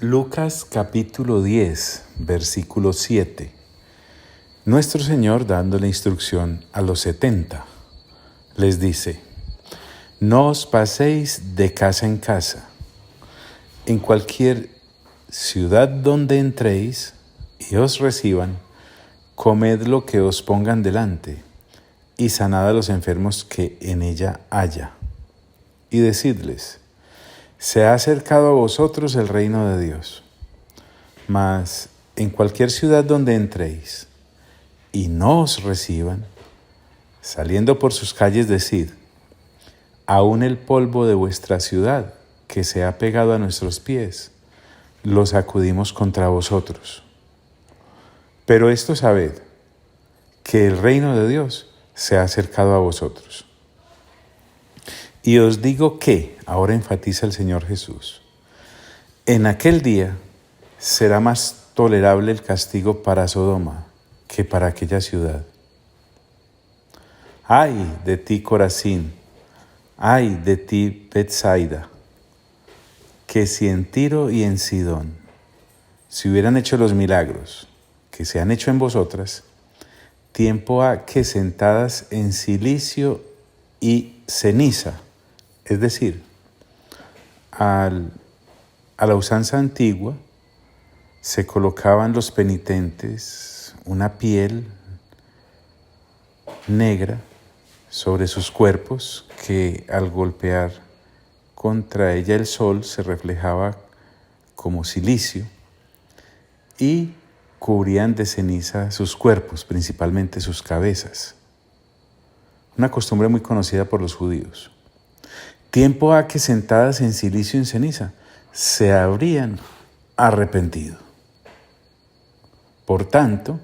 Lucas capítulo 10, versículo 7. Nuestro Señor, dándole instrucción a los 70, les dice: no os paséis de casa en casa. En cualquier ciudad donde entréis y os reciban, comed lo que os pongan delante, y sanad a los enfermos que en ella haya. Y decidles: se ha acercado a vosotros el reino de Dios. Mas en cualquier ciudad donde entréis y no os reciban, saliendo por sus calles decid: aún el polvo de vuestra ciudad, que se ha pegado a nuestros pies, lo sacudimos contra vosotros. Pero esto sabed, que el reino de Dios se ha acercado a vosotros. Y os digo que, ahora enfatiza el Señor Jesús, en aquel día será más tolerable el castigo para Sodoma que para aquella ciudad. ¡Ay de ti, Corazín! ¡Ay de ti, Betsaida! Que si en Tiro y en Sidón se hubieran hecho los milagros que se han hecho en vosotras, tiempo ha que sentadas en cilicio y ceniza, es decir, a la usanza antigua, se colocaban los penitentes una piel negra sobre sus cuerpos que al golpear contra ella el sol se reflejaba como silicio, y cubrían de ceniza sus cuerpos, principalmente sus cabezas. Una costumbre muy conocida por los judíos. Tiempo ha que sentadas en cilicio y en ceniza se habrían arrepentido. Por tanto,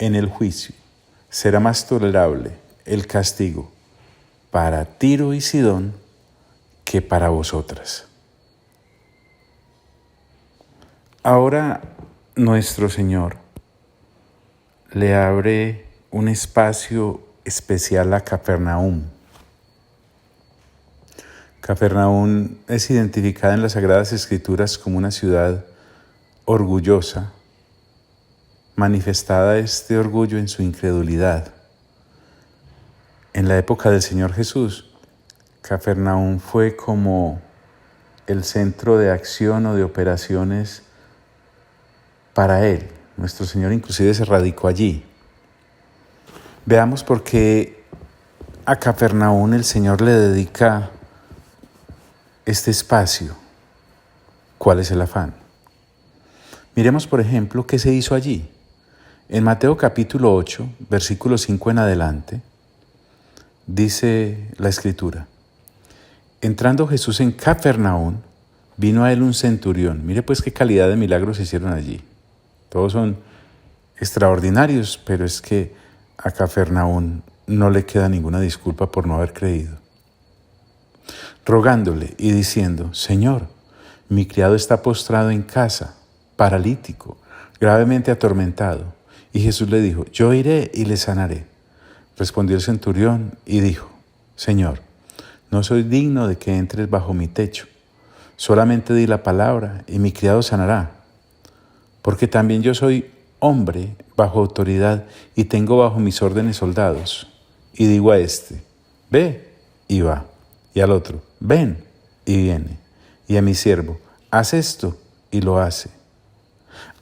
en el juicio será más tolerable el castigo para Tiro y Sidón que para vosotras. Ahora nuestro Señor le abre un espacio especial a Capernaum. Capernaum es identificada en las Sagradas Escrituras como una ciudad orgullosa, manifestada este orgullo en su incredulidad. En la época del Señor Jesús, Capernaum fue como el centro de acción o de operaciones para Él. Nuestro Señor inclusive se radicó allí. Veamos por qué a Capernaum el Señor le dedica este espacio. ¿Cuál es el afán? Miremos, por ejemplo, qué se hizo allí. En Mateo capítulo 8, versículo 5 en adelante, dice la Escritura: entrando Jesús en Capernaum, vino a él un centurión. Mire pues qué calidad de milagros se hicieron allí. Todos son extraordinarios, pero es que a Capernaum no le queda ninguna disculpa por no haber creído. Rogándole y diciendo: Señor, mi criado está postrado en casa, paralítico, gravemente atormentado. Y Jesús le dijo: yo iré y le sanaré. Respondió el centurión y dijo: Señor, no soy digno de que entres bajo mi techo. Solamente di la palabra y mi criado sanará. Porque también yo soy hombre bajo autoridad y tengo bajo mis órdenes soldados. Y digo a este: ve, y va. Y al otro: ven, y viene. Y a mi siervo: haz esto, y lo hace.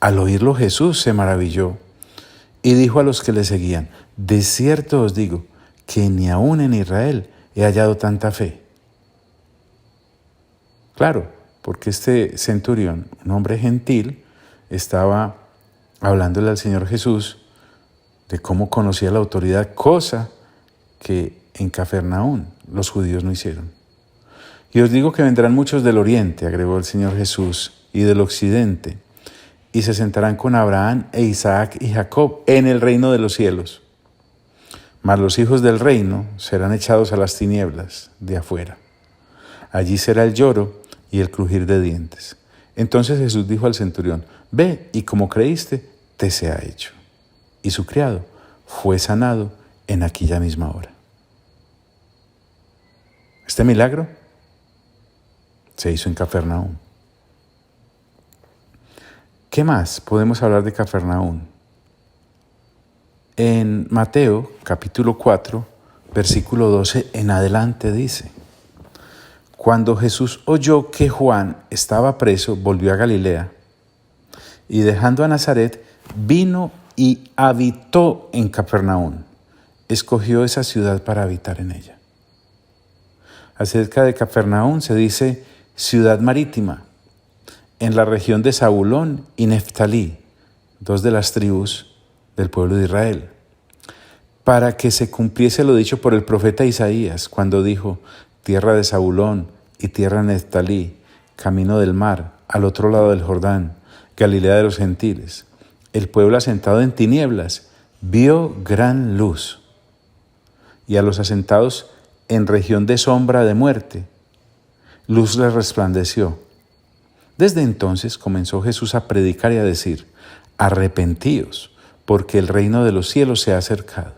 Al oírlo Jesús se maravilló y dijo a los que le seguían: de cierto os digo que ni aun en Israel he hallado tanta fe. Claro, porque este centurión, un hombre gentil, estaba hablándole al Señor Jesús de cómo conocía la autoridad, cosa que en Capernaum los judíos no hicieron. Y os digo que vendrán muchos del oriente, agregó el Señor Jesús, y del occidente, y se sentarán con Abraham e Isaac y Jacob en el reino de los cielos. Mas los hijos del reino serán echados a las tinieblas de afuera. Allí será el lloro y el crujir de dientes. Entonces Jesús dijo al centurión: ve, y como creíste, te sea hecho. Y su criado fue sanado en aquella misma hora. Este milagro se hizo en Capernaum. ¿Qué más podemos hablar de Cafarnaún? En Mateo capítulo 4, versículo 12 en adelante dice: Cuando Jesús oyó que Juan estaba preso, volvió a Galilea, y dejando a Nazaret, vino y habitó en Cafarnaún. Escogió esa ciudad para habitar en ella. Acerca de Cafarnaún se dice ciudad marítima, en la región de Zabulón y Neftalí, dos de las tribus del pueblo de Israel, para que se cumpliese lo dicho por el profeta Isaías, cuando dijo: tierra de Zabulón y tierra de Neftalí, camino del mar, al otro lado del Jordán, Galilea de los gentiles. El pueblo asentado en tinieblas vio gran luz, y a los asentados en región de sombra de muerte, luz les resplandeció. Desde entonces comenzó Jesús a predicar y a decir: arrepentíos, porque el reino de los cielos se ha acercado.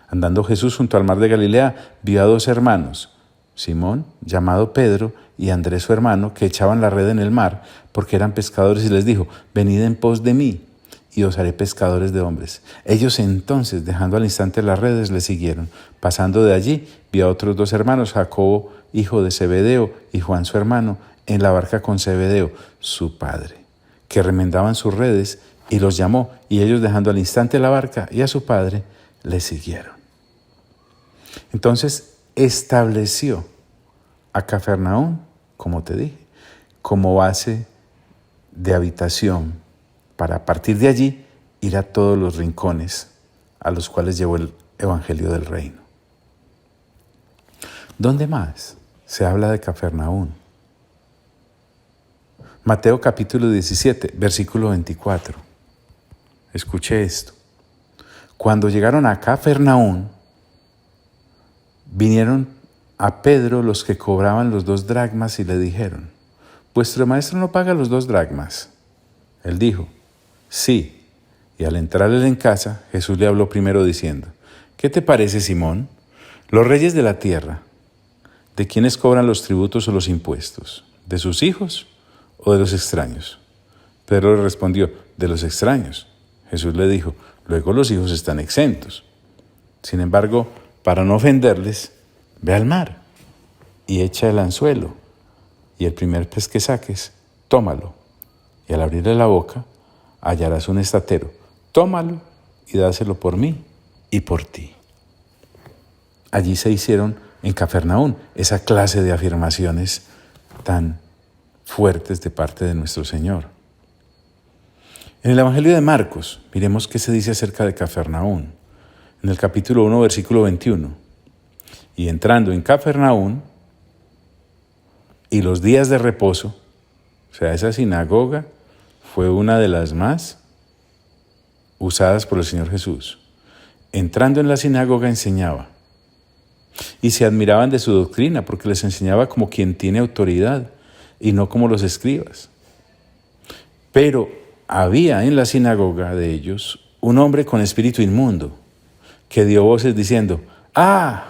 Andando Jesús junto al mar de Galilea, vio a dos hermanos, Simón, llamado Pedro, y Andrés su hermano, que echaban la red en el mar, porque eran pescadores, y les dijo: venid en pos de mí, y os haré pescadores de hombres. Ellos entonces, dejando al instante las redes, le siguieron. Pasando de allí, vio a otros dos hermanos, Jacobo, hijo de Zebedeo, y Juan su hermano, en la barca con Zebedeo, su padre, que remendaban sus redes, y los llamó, y ellos, dejando al instante la barca y a su padre, le siguieron. Entonces estableció a Cafarnaún, como te dije, como base de habitación, para a partir de allí ir a todos los rincones a los cuales llevó el Evangelio del Reino. ¿Dónde más se habla de Cafarnaún? Mateo capítulo 17, versículo 24. Escuche esto. Cuando llegaron a Cafarnaún, vinieron a Pedro los que cobraban los 2 dracmas y le dijeron: ¿vuestro maestro no paga los 2 dracmas? Él dijo: sí. Y al entrar él en casa, Jesús le habló primero diciendo: ¿qué te parece, Simón? Los reyes de la tierra, ¿de quiénes cobran los tributos o los impuestos? ¿De sus hijos o de los extraños? Pedro le respondió: de los extraños. Jesús le dijo: luego los hijos están exentos. Sin embargo, para no ofenderles, ve al mar y echa el anzuelo, y el primer pez que saques, tómalo, y al abrirle la boca hallarás un estatero. Tómalo y dáselo por mí y por ti. Allí se hicieron en Cafarnaún esa clase de afirmaciones tan fuertes de parte de nuestro Señor. En el Evangelio de Marcos, miremos qué se dice acerca de Cafarnaún. En el capítulo 1, versículo 21. Y entrando en Cafarnaún, y los días de reposo, o sea, esa sinagoga fue una de las más usadas por el Señor Jesús. Entrando en la sinagoga enseñaba, y se admiraban de su doctrina, porque les enseñaba como quien tiene autoridad, y no como los escribas. Pero había en la sinagoga de ellos un hombre con espíritu inmundo, que dio voces diciendo: ¡ah!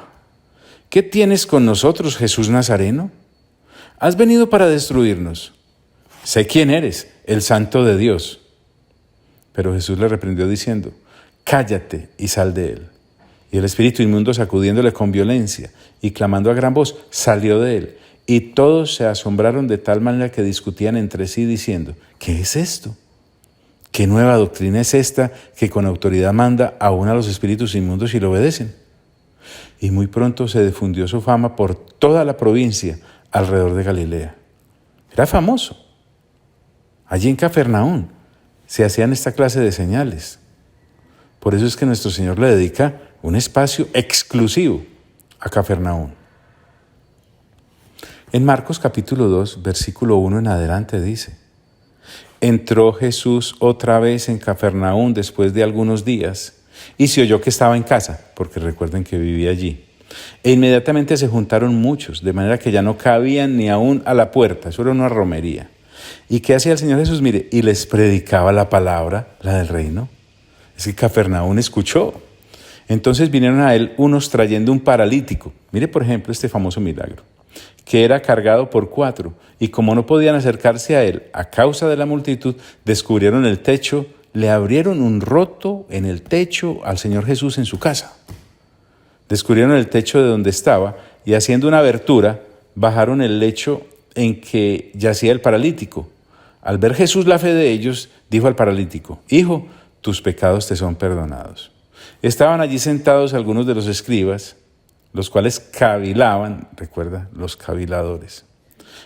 ¿Qué tienes con nosotros, Jesús Nazareno? ¿Has venido para destruirnos? Sé quién eres, el Santo de Dios. Pero Jesús le reprendió diciendo: cállate y sal de él. Y el espíritu inmundo, sacudiéndole con violencia y clamando a gran voz, salió de él. Y todos se asombraron de tal manera que discutían entre sí diciendo: ¿qué es esto? ¿Qué nueva doctrina es esta que con autoridad manda aún a los espíritus inmundos y le obedecen? Y muy pronto se difundió su fama por toda la provincia alrededor de Galilea. Era famoso. Allí en Cafarnaún se hacían esta clase de señales. Por eso es que nuestro Señor le dedica un espacio exclusivo a Cafarnaún. En Marcos capítulo 2, versículo 1 en adelante dice: entró Jesús otra vez en Cafarnaún después de algunos días, y se oyó que estaba en casa, porque recuerden que vivía allí. E inmediatamente se juntaron muchos, de manera que ya no cabían ni aún a la puerta. Eso era una romería. ¿Y qué hacía el Señor Jesús? Mire, y les predicaba la palabra, la del reino. Es que Cafarnaún escuchó. Entonces vinieron a él unos trayendo un paralítico. Mire, por ejemplo, este famoso milagro. que era cargado por 4, y como no podían acercarse a él a causa de la multitud, descubrieron el techo, le abrieron un roto en el techo al Señor Jesús en su casa. Descubrieron el techo de donde estaba y haciendo una abertura, bajaron el lecho en que yacía el paralítico. Al ver Jesús la fe de ellos, dijo al paralítico: Hijo, tus pecados te son perdonados. Estaban allí sentados algunos de los escribas, los cuales cavilaban, recuerda, los caviladores,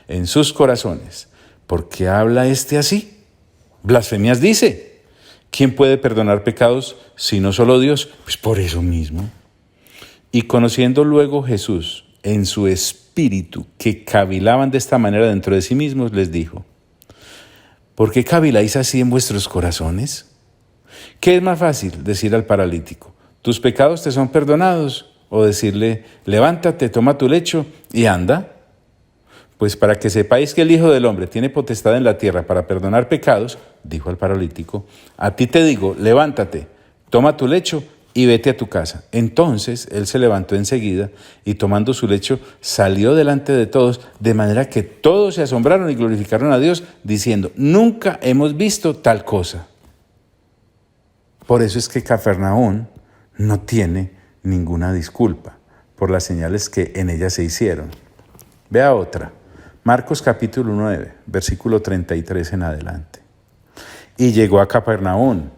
en sus corazones. ¿Por qué habla este así? Blasfemias dice. ¿Quién puede perdonar pecados sino solo Dios? Pues por eso mismo. Y conociendo luego Jesús en su espíritu que cavilaban de esta manera dentro de sí mismos, les dijo: ¿por qué caviláis así en vuestros corazones? ¿Qué es más fácil decir al paralítico: tus pecados te son perdonados? O decirle: levántate, toma tu lecho y anda. Pues para que sepáis que el Hijo del Hombre tiene potestad en la tierra para perdonar pecados, dijo al paralítico, a ti te digo: levántate, toma tu lecho y vete a tu casa. Entonces él se levantó enseguida y tomando su lecho salió delante de todos, de manera que todos se asombraron y glorificaron a Dios, diciendo: nunca hemos visto tal cosa. Por eso es que Cafarnaúm no tiene ninguna disculpa por las señales que en ella se hicieron. Vea otra, Marcos capítulo 9, versículo 33 en adelante. Y llegó a Cafarnaúm,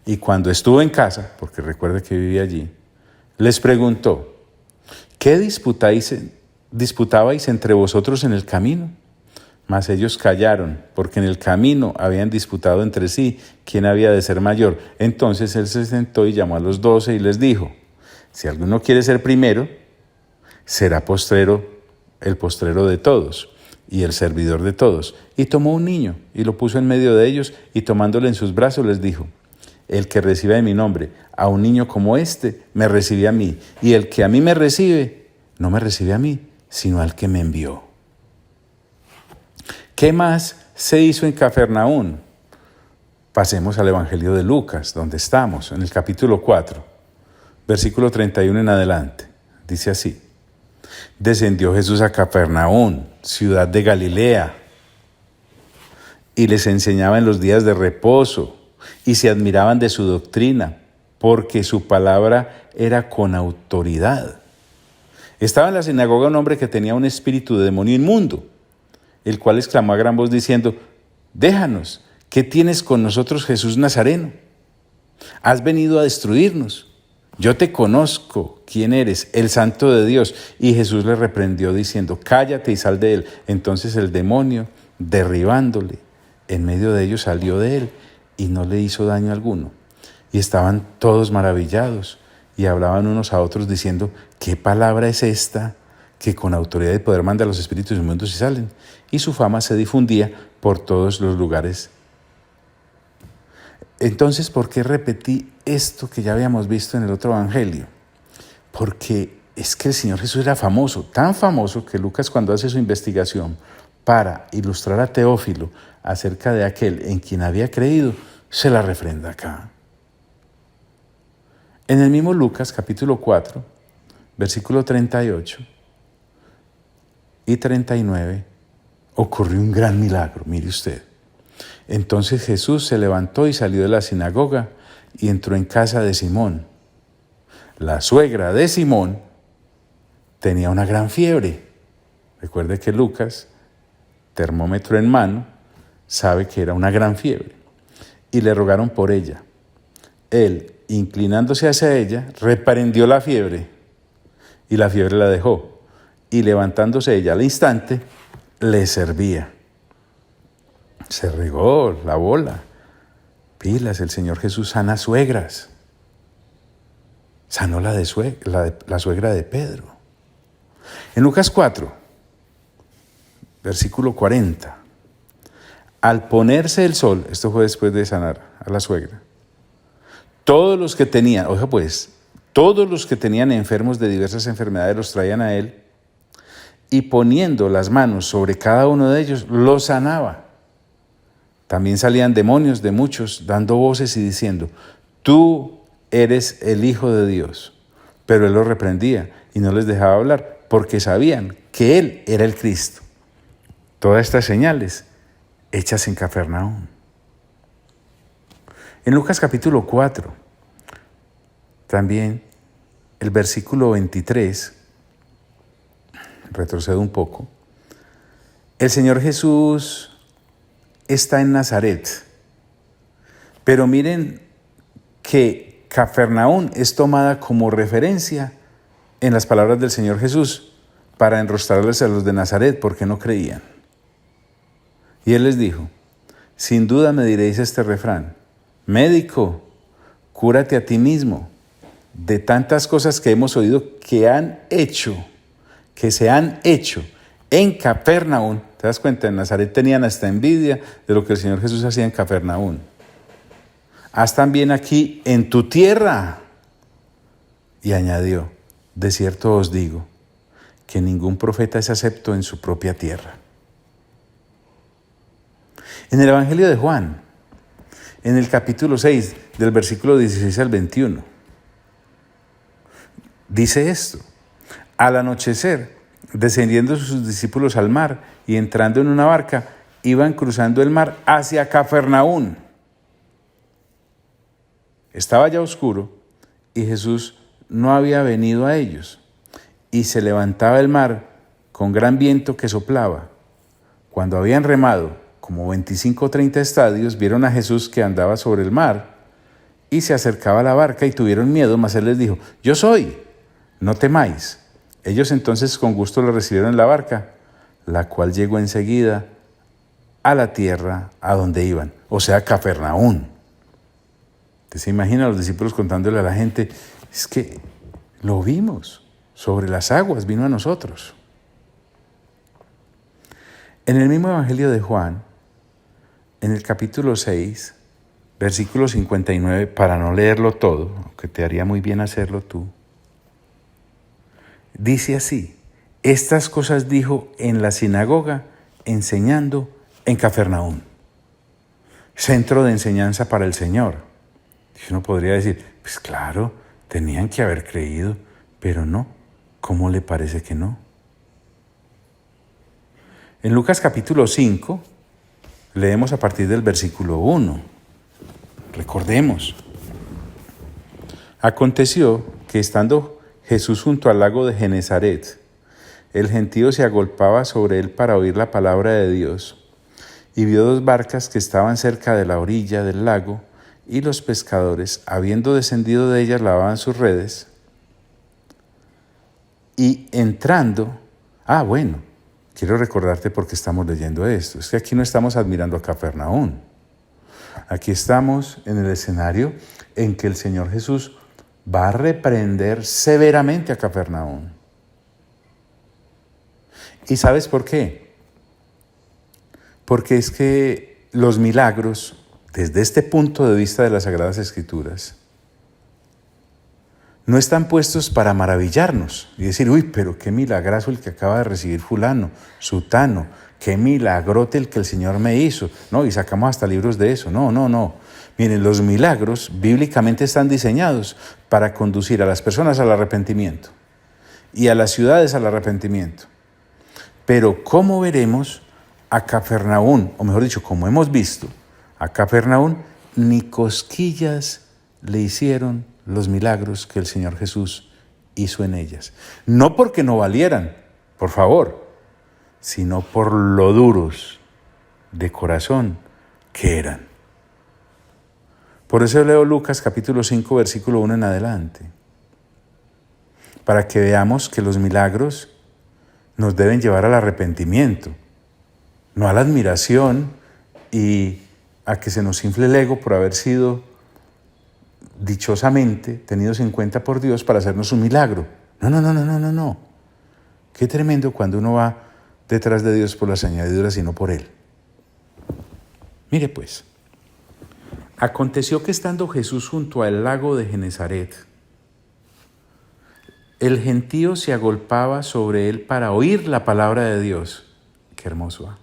y cuando estuvo en casa, porque recuerde que vivía allí, les preguntó: ¿qué disputabais entre vosotros en el camino? Mas ellos callaron, porque en el camino habían disputado entre sí quién había de ser mayor. Entonces él se sentó y llamó a los 12 y les dijo: si alguno quiere ser primero, será postrero, el postrero de todos y el servidor de todos. Y tomó un niño y lo puso en medio de ellos, y tomándole en sus brazos les dijo: el que reciba en mi nombre a un niño como este, me recibe a mí, y el que a mí me recibe, no me recibe a mí, sino al que me envió. ¿Qué más se hizo en Cafarnaúm? Pasemos al Evangelio de Lucas, donde estamos, en el capítulo 4, versículo 31 en adelante. Dice así: descendió Jesús a Cafarnaúm, ciudad de Galilea, y les enseñaba en los días de reposo, y se admiraban de su doctrina, porque su palabra era con autoridad. Estaba en la sinagoga un hombre que tenía un espíritu de demonio inmundo, el cual exclamó a gran voz diciendo: déjanos, ¿qué tienes con nosotros, Jesús Nazareno? Has venido a destruirnos. Yo te conozco quién eres, el Santo de Dios. Y Jesús le reprendió diciendo: cállate y sal de él. Entonces el demonio, derribándole en medio de ellos, salió de él y no le hizo daño alguno. Y estaban todos maravillados y hablaban unos a otros diciendo: ¿qué palabra es esta que con autoridad y poder manda a los espíritus inmundos y salen? Y su fama se difundía por todos los lugares. Entonces, ¿por qué repetí esto que ya habíamos visto en el otro evangelio? Porque es que el Señor Jesús era famoso, tan famoso que Lucas, cuando hace su investigación para ilustrar a Teófilo acerca de aquel en quien había creído, se la refrenda acá. En el mismo Lucas, capítulo 4, versículo 38 y 39, ocurrió un gran milagro, mire usted. Entonces Jesús se levantó y salió de la sinagoga y entró en casa de Simón. La suegra de Simón tenía una gran fiebre. Recuerde que Lucas, termómetro en mano, sabe que era una gran fiebre. Y le rogaron por ella. Él, inclinándose hacia ella, reprendió la fiebre y la fiebre la dejó. Y levantándose ella al instante, le servía. Se regó la bola. Pilas, el Señor Jesús sana suegras. Sanó la suegra de Pedro. En Lucas 4, versículo 40. Al ponerse el sol, esto fue después de sanar a la suegra, todos los que tenían, oiga pues, todos los que tenían enfermos de diversas enfermedades los traían a él, y poniendo las manos sobre cada uno de ellos, los sanaba. También salían demonios de muchos, dando voces y diciendo: tú eres el Hijo de Dios. Pero él los reprendía y no les dejaba hablar porque sabían que Él era el Cristo. Todas estas señales hechas en Cafarnaúm. En Lucas capítulo 4, también el versículo 23, retrocedo un poco, el Señor Jesús está en Nazaret, pero miren que Cafarnaúm es tomada como referencia en las palabras del Señor Jesús para enrostrarles a los de Nazaret porque no creían. Y Él les dijo, sin duda me diréis este refrán, médico, cúrate a ti mismo de tantas cosas que hemos oído que se han hecho en Cafarnaúm. ¿Te das cuenta? En Nazaret tenían hasta envidia de lo que el Señor Jesús hacía en Cafarnaúm. Haz también aquí en tu tierra. Y añadió, de cierto os digo, que ningún profeta es acepto en su propia tierra. En el Evangelio de Juan, en el capítulo 6, del versículo 16 al 21, dice esto: al anochecer, descendiendo sus discípulos al mar y entrando en una barca, iban cruzando el mar hacia Cafarnaúm. Estaba ya oscuro y Jesús no había venido a ellos, y se levantaba el mar con gran viento que soplaba. Cuando habían remado como 25 o 30 estadios, vieron a Jesús que andaba sobre el mar y se acercaba a la barca y tuvieron miedo, mas Él les dijo, yo soy, no temáis. Ellos entonces con gusto lo recibieron en la barca, la cual llegó enseguida a la tierra a donde iban, o sea, Cafarnaúm. ¿Te se imagina a los discípulos contándole a la gente? Es que lo vimos, sobre las aguas vino a nosotros. En el mismo Evangelio de Juan, en el capítulo 6, versículo 59, para no leerlo todo, aunque te haría muy bien hacerlo tú, dice así, estas cosas dijo en la sinagoga, enseñando en Cafarnaúm, centro de enseñanza para el Señor. Y uno podría decir, pues claro, tenían que haber creído, pero no, ¿cómo le parece que no? En Lucas capítulo 5, leemos a partir del versículo 1. Recordemos. Aconteció que estando Jesús junto al lago de Genesaret, el gentío se agolpaba sobre él para oír la palabra de Dios, y vio dos barcas que estaban cerca de la orilla del lago, y los pescadores, habiendo descendido de ellas, lavaban sus redes, y entrando, quiero recordarte por qué estamos leyendo esto. Es que aquí no estamos admirando a Cafarnaúm. Aquí estamos en el escenario en que el Señor Jesús va a reprender severamente a Cafarnaúm. ¿Y sabes por qué? Porque es que los milagros, desde este punto de vista de las Sagradas Escrituras, no están puestos para maravillarnos y decir, uy, pero qué milagrazo el que acaba de recibir fulano, sutano, qué milagrote el que el Señor me hizo. No, y sacamos hasta libros de eso. No. Miren, los milagros bíblicamente están diseñados para conducir a las personas al arrepentimiento y a las ciudades al arrepentimiento. Pero ¿cómo veremos a Cafarnaúm? O mejor dicho, como hemos visto, a Cafarnaúm ni cosquillas le hicieron los milagros que el Señor Jesús hizo en ellas. No porque no valieran, por favor, sino por lo duros de corazón que eran. Por eso leo Lucas capítulo 5, versículo 1 en adelante, para que veamos que los milagros nos deben llevar al arrepentimiento, no a la admiración y a que se nos infle el ego por haber sido dichosamente tenidos en cuenta por Dios para hacernos un milagro. No. Qué tremendo cuando uno va detrás de Dios por las añadiduras y no por Él. Mire pues, aconteció que estando Jesús junto al lago de Genesaret, el gentío se agolpaba sobre él para oír la palabra de Dios. Qué hermoso.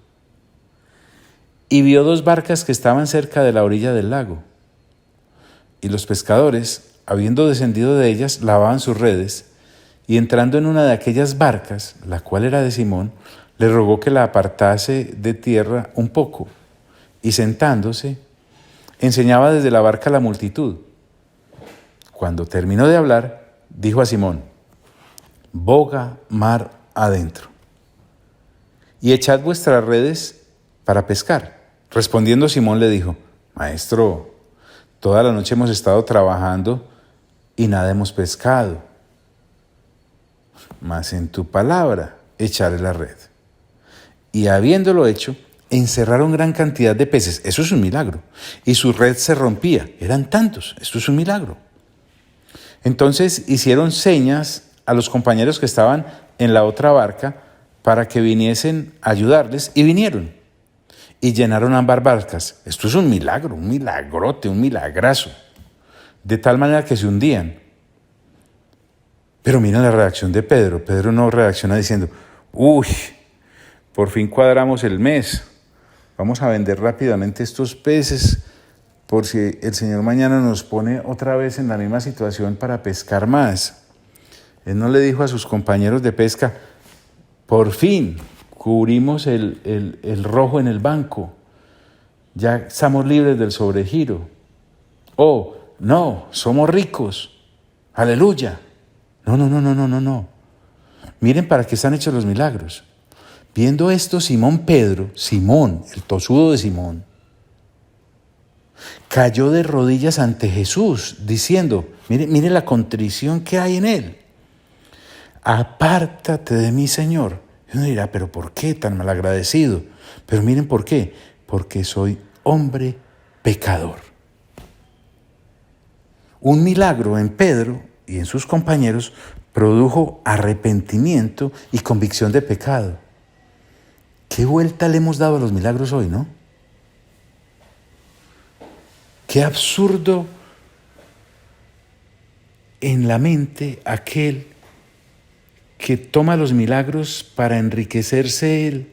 Y vio dos barcas que estaban cerca de la orilla del lago. Y los pescadores, habiendo descendido de ellas, lavaban sus redes. y entrando en una de aquellas barcas, la cual era de Simón, le rogó que la apartase de tierra un poco, y sentándose, enseñaba desde la barca a la multitud. Cuando terminó de hablar, dijo a Simón: boga mar adentro, y echad vuestras redes para pescar. Respondiendo Simón le dijo: Maestro, toda la noche hemos estado trabajando y nada hemos pescado, mas en tu palabra echaré la red. Y habiéndolo hecho, encerraron gran cantidad de peces. Eso es un milagro. Y su red se rompía. Eran tantos. Esto es un milagro. Entonces hicieron señas a los compañeros que estaban en la otra barca para que viniesen a ayudarles, y vinieron. Y llenaron ambas barcas. Esto es un milagro, un milagrote, un milagrazo. De tal manera que se hundían. Pero miren la reacción de Pedro. Pedro no reacciona diciendo: uy, por fin cuadramos el mes. Vamos a vender rápidamente estos peces por si el Señor mañana nos pone otra vez en la misma situación para pescar más. Él no le dijo a sus compañeros de pesca: por fin cubrimos el rojo en el banco, ya estamos libres del sobregiro. Oh, no, somos ricos, aleluya. No. Miren para qué están hechos los milagros. Viendo esto, Simón, el tosudo de Simón, cayó de rodillas ante Jesús, diciendo, mire la contrición que hay en él: apártate de mí, Señor. Y uno dirá: ¿pero por qué tan malagradecido? Pero miren por qué: porque soy hombre pecador. Un milagro en Pedro y en sus compañeros produjo arrepentimiento y convicción de pecado. ¿Qué vuelta le hemos dado a los milagros hoy, no? Qué absurdo en la mente aquel que toma los milagros para enriquecerse él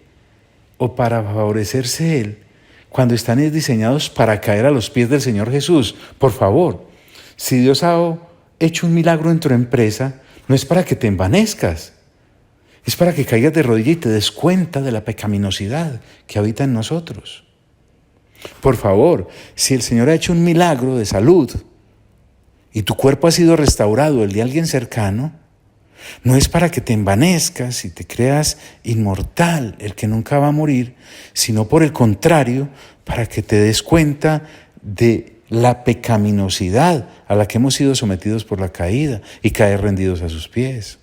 o para favorecerse él, cuando están diseñados para caer a los pies del Señor Jesús. Por favor, si Dios ha hecho un milagro en tu empresa, no es para que te envanezcas, es para que caigas de rodillas y te des cuenta de la pecaminosidad que habita en nosotros. Por favor, si el Señor ha hecho un milagro de salud y tu cuerpo ha sido restaurado, el de alguien cercano, no es para que te envanezcas y te creas inmortal, el que nunca va a morir, sino por el contrario, para que te des cuenta de la pecaminosidad a la que hemos sido sometidos por la caída y caer rendidos a sus pies.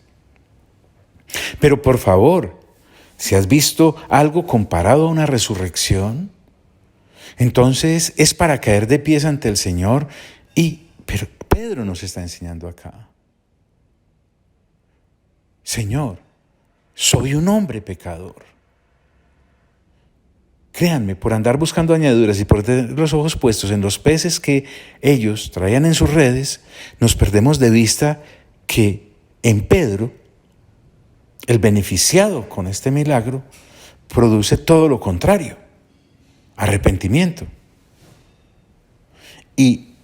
Pero por favor, si has visto algo comparado a una resurrección, entonces es para caer de pies ante el Señor. Pero Pedro nos está enseñando acá: Señor, soy un hombre pecador. Créanme, por andar buscando añadiduras y por tener los ojos puestos en los peces que ellos traían en sus redes, nos perdemos de vista que en Pedro, el beneficiado con este milagro, produce todo lo contrario: arrepentimiento. Y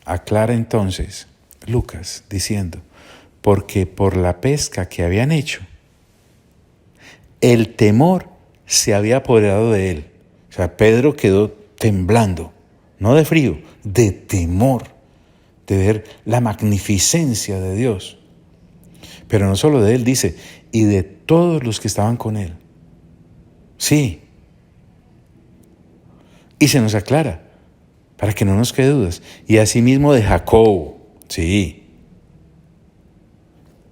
aclara entonces Lucas diciendo: porque por la pesca que habían hecho, el temor se había apoderado de él. O sea, Pedro quedó temblando, no de frío, de temor, de ver la magnificencia de Dios. Pero no solo de él, dice, y de todos los que estaban con él. Sí. Y se nos aclara, para que no nos quede dudas. Y asimismo de Jacobo, sí.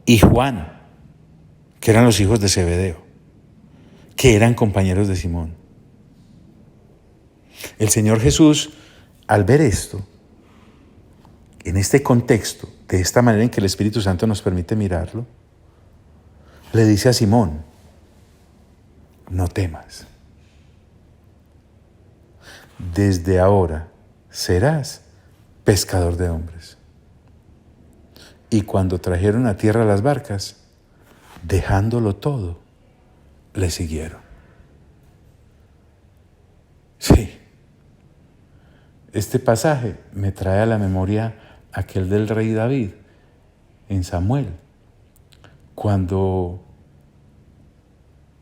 Y Juan, que eran los hijos de Zebedeo, que eran compañeros de Simón. El Señor Jesús, al ver esto, en este contexto, de esta manera en que el Espíritu Santo nos permite mirarlo, le dice a Simón: no temas. Desde ahora serás pescador de hombres. Y cuando trajeron a tierra las barcas, dejándolo todo, le siguieron. Sí, este pasaje me trae a la memoria aquel del rey David en Samuel, cuando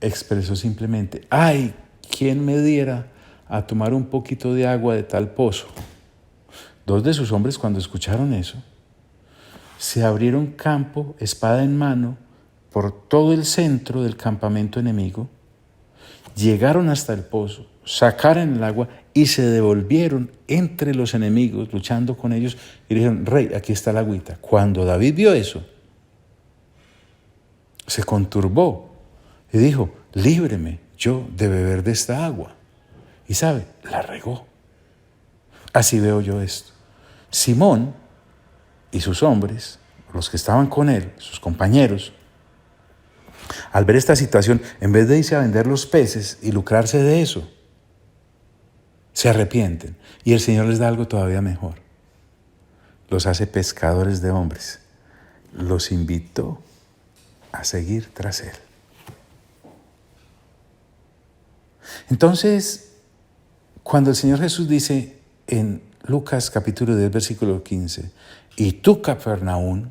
expresó simplemente: ¡ay! ¿Quién me diera a tomar un poquito de agua de tal pozo? Dos de sus hombres, cuando escucharon eso, se abrieron campo, espada en mano, por todo el centro del campamento enemigo, llegaron hasta el pozo, sacaron el agua y se devolvieron entre los enemigos, luchando con ellos, y dijeron: rey, aquí está la agüita. Cuando David vio eso, se conturbó y dijo: líbreme yo de beber de esta agua. Y sabe, la regó. Así veo yo esto. Simón y sus hombres, los que estaban con él, sus compañeros, al ver esta situación, en vez de irse a vender los peces y lucrarse de eso, se arrepienten. Y el Señor les da algo todavía mejor. Los hace pescadores de hombres. Los invitó a seguir tras él. Entonces, cuando el Señor Jesús dice en Lucas capítulo 10, versículo 15, y tú, Capernaum,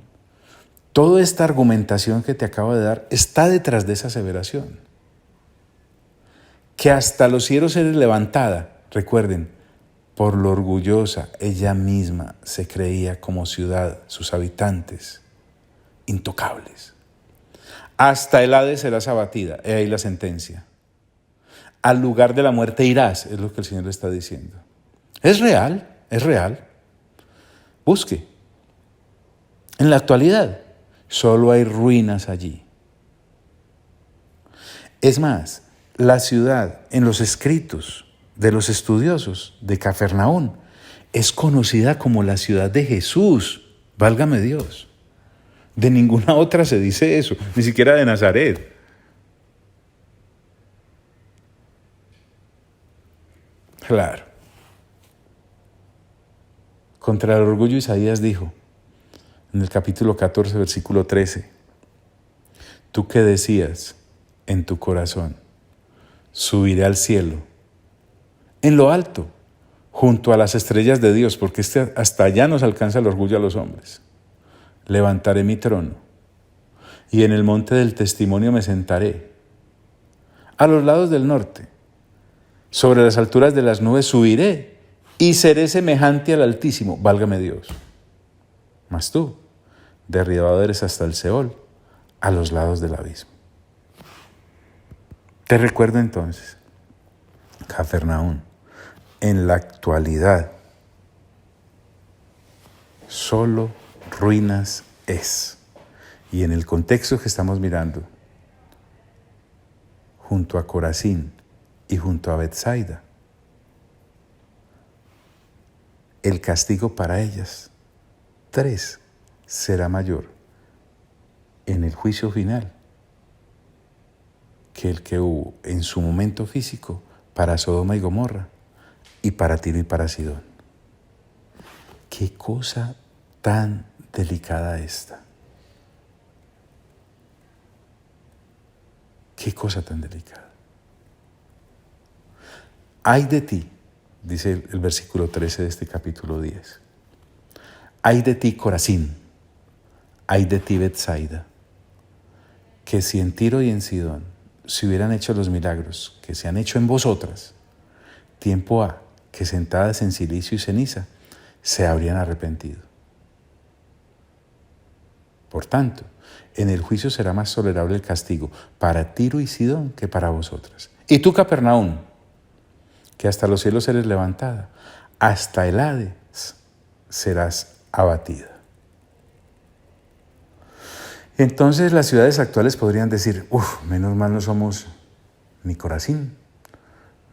toda esta argumentación que te acabo de dar está detrás de esa aseveración. Que hasta los cielos eres levantada. Recuerden, por lo orgullosa ella misma se creía como ciudad, sus habitantes, intocables. Hasta el Hades serás abatida. He ahí la sentencia. Al lugar de la muerte irás, es lo que el Señor le está diciendo. Es real, es real. Busque. En la actualidad, solo hay ruinas allí. Es más, la ciudad, en los escritos de los estudiosos de Cafarnaún, es conocida como la ciudad de Jesús. Válgame Dios. De ninguna otra se dice eso, ni siquiera de Nazaret. Claro. Contra el orgullo Isaías dijo, en el capítulo 14, versículo 13, tú que decías en tu corazón, subiré al cielo, en lo alto, junto a las estrellas de Dios, porque hasta allá nos alcanza el orgullo a los hombres. Levantaré mi trono, y en el monte del testimonio me sentaré. A los lados del norte, sobre las alturas de las nubes subiré, y seré semejante al Altísimo, válgame Dios. Mas tú, derribado eres hasta el Seol, a los lados del abismo. Te recuerdo entonces, Cafarnaún, en la actualidad, solo ruinas es. Y en el contexto que estamos mirando, junto a Corazín y junto a Betsaida, el castigo para ellas, 3, será mayor en el juicio final que el que hubo en su momento físico para Sodoma y Gomorra y para Tiro y para Sidón. Qué cosa tan delicada esta. Qué cosa tan delicada. Ay de ti, dice el versículo 13 de este capítulo 10. Ay de ti, Corazín. Ay de ti, Betsaida. Que si en Tiro y en Sidón se hubieran hecho los milagros que se han hecho en vosotras, tiempo ha que sentadas en silicio y ceniza se habrían arrepentido. Por tanto, en el juicio será más tolerable el castigo para Tiro y Sidón que para vosotras. Y tú, Capernaum, que hasta los cielos eres levantada, hasta el Hades serás abatida. Entonces las ciudades actuales podrían decir, menos mal no somos ni Corazín,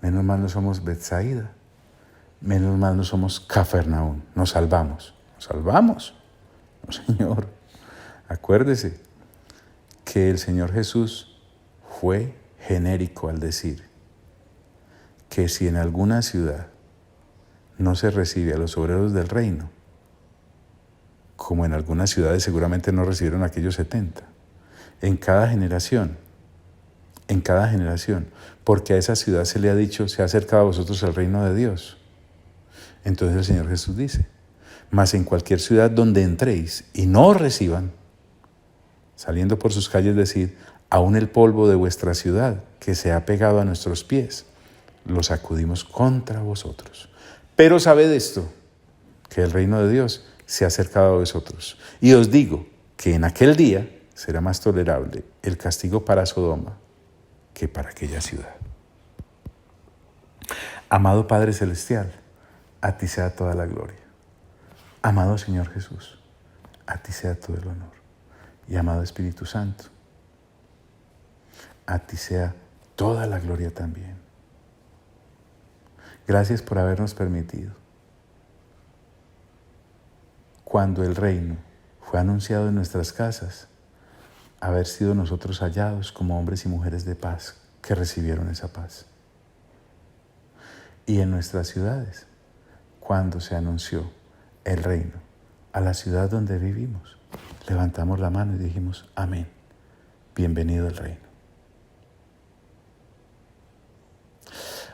menos mal no somos Betsaida, menos mal no somos Cafarnaún, nos salvamos. ¿Nos salvamos? No, Señor. Acuérdese que el Señor Jesús fue genérico al decir que si en alguna ciudad no se recibe a los obreros del reino, como en algunas ciudades seguramente no recibieron aquellos 70, en cada generación, porque a esa ciudad se le ha dicho, se ha acercado a vosotros el reino de Dios. Entonces el Señor Jesús dice, mas en cualquier ciudad donde entréis y no os reciban, saliendo por sus calles decid, aún el polvo de vuestra ciudad que se ha pegado a nuestros pies, lo sacudimos contra vosotros. Pero sabed esto, que el reino de Dios se ha acercado a vosotros. Y os digo que en aquel día será más tolerable el castigo para Sodoma que para aquella ciudad. Amado Padre Celestial, a ti sea toda la gloria. Amado Señor Jesús, a ti sea todo el honor. Y amado Espíritu Santo, a ti sea toda la gloria también. Gracias por habernos permitido, cuando el reino fue anunciado en nuestras casas, haber sido nosotros hallados como hombres y mujeres de paz que recibieron esa paz. Y en nuestras ciudades, cuando se anunció el reino a la ciudad donde vivimos, levantamos la mano y dijimos, amén, bienvenido el reino.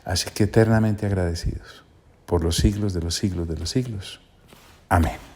Así que eternamente agradecidos por los siglos de los siglos de los siglos. Amén.